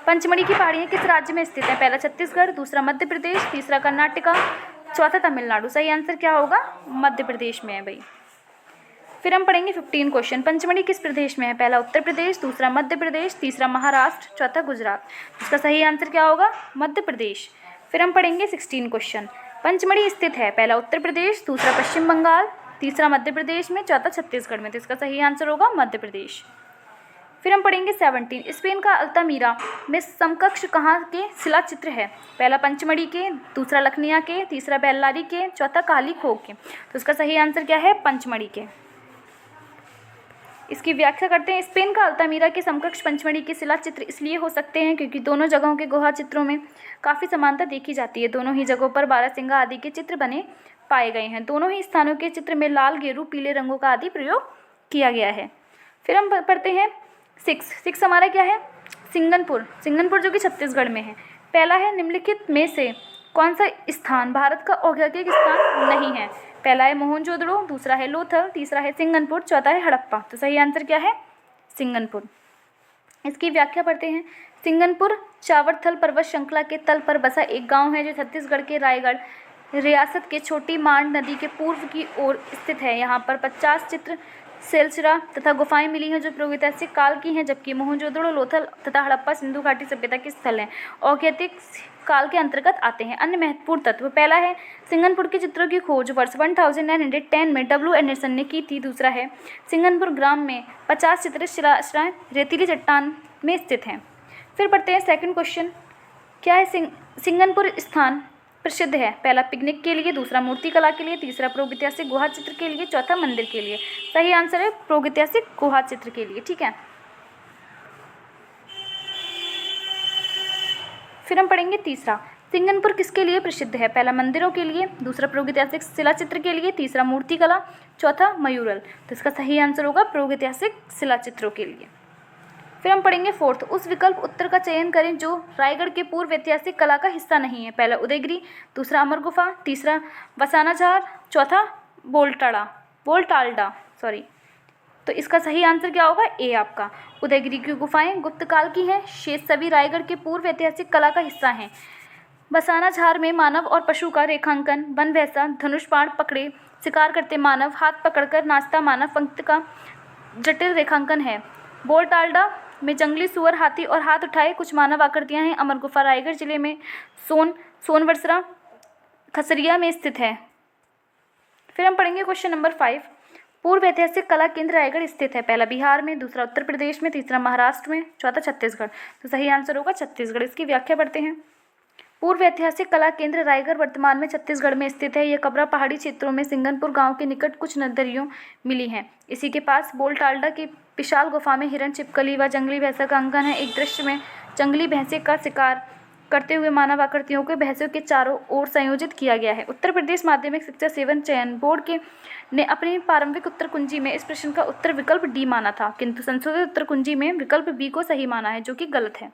Speaker 1: पंचमढ़ी की पहाड़ियाँ किस राज्य में स्थित है? पहला छत्तीसगढ़, दूसरा मध्य प्रदेश, तीसरा कर्नाटका, चौथा तमिलनाडु। सही आंसर क्या होगा? मध्य प्रदेश में है भाई। फिर हम पढ़ेंगे 15 क्वेश्चन। पंचमढ़ी किस प्रदेश में है? पहला उत्तर प्रदेश, दूसरा मध्य प्रदेश, तीसरा महाराष्ट्र, चौथा गुजरात। इसका सही आंसर क्या होगा? मध्य प्रदेश। फिर हम पढ़ेंगे 16 क्वेश्चन। पंचमढ़ी स्थित है पहला उत्तर प्रदेश, दूसरा पश्चिम बंगाल, तीसरा मध्य प्रदेश में, चौथा छत्तीसगढ़ में। तो इसका सही आंसर होगा मध्य प्रदेश। फिर हम पढ़ेंगे 17, स्पेन का अल्तामीरा में समकक्ष कहाँ के शिला चित्र है? पहला पंचमढ़ी के, दूसरा लखनिया के, तीसरा बेल्लारी के, चौथा काली खोह के। तो इसका सही आंसर क्या है? पंचमढ़ी के। इसकी व्याख्या करते हैं। स्पेन का अल्तामीरा के समकक्ष पंचमढ़ी के शिला चित्र इसलिए हो सकते हैं क्योंकि दोनों जगहों के गुहा चित्रों में काफ़ी समानता देखी जाती है। दोनों ही जगहों पर बारहसिंगा आदि के चित्र बने पाए गए हैं। दोनों ही स्थानों के चित्र में लाल, गेरू, पीले रंगों का आदि प्रयोग किया गया है। फिर हम पढ़ते हैं 6 हमारा क्या है? सिंगनपुर जो कि छत्तीसगढ़ में है। पहला है निम्नलिखित में से कौन सा स्थान भारत का औद्योगिक स्थान नहीं है? पहला है मोहनजोदड़ो, दूसरा है लोथल, तीसरा है सिंगनपुर, चौथा है हड़प्पा। तो सही आंसर क्या है? सिंगनपुर। इसकी व्याख्या पढ़ते हैं। सिंगनपुर चावरथल पर्वत श्रृंखला के तल पर बसा एक गांव है जो छत्तीसगढ़ के रायगढ़ रियासत के छोटी मांड नदी के पूर्व की ओर स्थित है। यहाँ पर 50 चित्र शैलशिला तथा गुफाएं मिली हैं जो प्रागैतिहासिक काल की हैं, जबकि मोहनजोदड़ो, लोथल तथा हड़प्पा सिंधु घाटी सभ्यता के स्थल हैं, औद्योगिक काल के अंतर्गत आते हैं। अन्य महत्वपूर्ण तत्व, पहला है सिंगनपुर के चित्रों की खोज वर्ष 1910 में डब्ल्यू एंडरसन ने की थी। दूसरा है सिंगनपुर ग्राम में 50 चित्रित शिलाश्रय रेतीली चट्टान में स्थित हैं। फिर पढ़ते हैं सेकंड क्वेश्चन, क्या है? सिंगनपुर स्थान प्रसिद्ध है? पहला पिकनिक के लिए, दूसरा मूर्तिकला के लिए, तीसरा प्रागैतिहासिक गुहा चित्र के लिए, चौथा मंदिर के लिए। सही आंसर है प्रागैतिहासिक गुहा चित्र के लिए। ठीक है। फिर हम पढ़ेंगे तीसरा, सिंगनपुर किसके लिए प्रसिद्ध है? पहला मंदिरों के लिए, दूसरा प्रागैतिहासिक शिला चित्र के लिए, तीसरा मूर्तिकला, चौथा मयूरल। तो इसका सही आंसर होगा प्रागैतिहासिक शिला चित्रों के लिए। फिर हम पढ़ेंगे फोर्थ, उस विकल्प उत्तर का चयन करें जो रायगढ़ के पूर्व ऐतिहासिक कला का हिस्सा नहीं है। पहला उदयगिरी, दूसरा अमर गुफा, तीसरा वसानाझार, चौथा बोलटाल्डा। तो इसका सही आंसर क्या होगा? ए आपका। उदयगिरी की गुफाएं गुप्त काल की हैं, शेष सभी रायगढ़ के पूर्व ऐतिहासिक कला का हिस्सा हैं। वसानाझार में मानव और पशु का रेखांकन, वन भैंसा, धनुष बाण पकड़े शिकार करते मानव, हाथ पकड़कर नाचता मानव पंक्ति का जटिल रेखांकन है। बोलटाल्डा में जंगली सुअर, हाथी और हाथ उठाए कुछ मानव आकृतियां हैं। अमर गुफा रायगढ़ जिले में सोनवर्सरा खसरिया में स्थित है। फिर हम पढ़ेंगे क्वेश्चन नंबर 5, पूर्व ऐतिहासिक कला केंद्र रायगढ़ स्थित है? पहला बिहार में, दूसरा उत्तर प्रदेश में, तीसरा महाराष्ट्र में, चौथा छत्तीसगढ़। तो सही आंसर होगा छत्तीसगढ़। इसकी व्याख्या पढ़ते हैं। पूर्व ऐतिहासिक कला केंद्र रायगढ़ वर्तमान में छत्तीसगढ़ में स्थित है। यह कबरा पहाड़ी क्षेत्रों में सिंगनपुर गांव के निकट कुछ नदियों मिली हैं। इसी के पास बोलटाल्डा की विशाल गुफा में हिरण, छिपकली व जंगली भैंसा का अंकन है। एक दृश्य में जंगली भैंसे का शिकार करते हुए मानव आकृतियों को बहसों के चारों ओर संयोजित किया गया है। उत्तर प्रदेश माध्यमिक शिक्षा सेवन चयन बोर्ड के ने अपनी प्रारंभिक उत्तर कुंजी में इस प्रश्न का उत्तर विकल्प डी माना था, किंतु संशोधित उत्तर कुंजी में विकल्प बी को सही माना है, जो कि गलत है।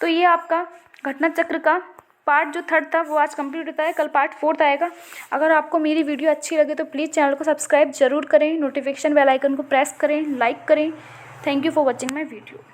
Speaker 1: तो ये आपका घटना चक्र का पार्ट जो 3 था वो आज कंप्लीट होता है। कल पार्ट 4 आएगा। अगर आपको मेरी वीडियो अच्छी लगे तो प्लीज़ चैनल को सब्सक्राइब जरूर करें, नोटिफिकेशन बेल आइकन को प्रेस करें, लाइक करें। Thank you for watching my video.